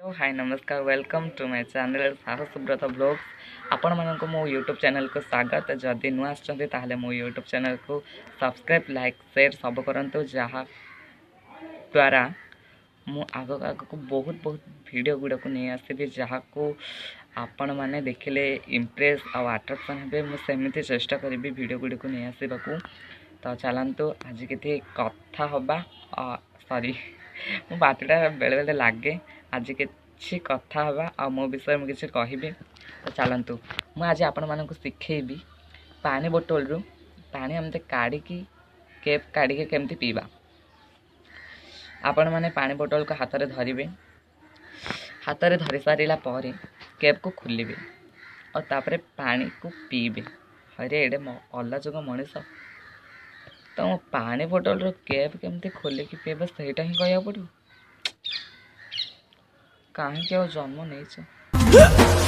हाय नमस्कार welcome to my channel साहस Subrat blogs आपण मानक मो यूट्यूब चैनल को स्वागत जदि नुआ आसते मो यूट्यूब चैनल को सब्सक्राइब लाइक शेयर सब करूँ जहाँ द्वारा मु आग को बहुत वीडियो गुड़ा को नहीं आसबि जहाँ को आपण मैंने देखिले इम्प्रेस और आट्राक्शन हे मुझे चेष्टा करी वीडियो गुड़ी को नहीं आसवा को। तो चलतु आज के कथा हवा सॉरी मो बातटा बेले बेले लगे आज किसी कथा हवा आ मो विषय में किसी कहि। तो चलतु मुझे आपण मानक शिखेबी पानी बोतल रु पानी एमती काढ़ी केप काढ़ी केमती पीवा। आपण मैंने पानी बोतल को हाथ में धरवे हाथ में धरी सारा पर केप को खोलिए और तापर पानी को पीबे। अरे एडे अलजुग मनीष तो पानी बोतल रो केप केमती खोलिकी पीबे सहीटा ही कहया पड़ो कहीं जन्म नहीं।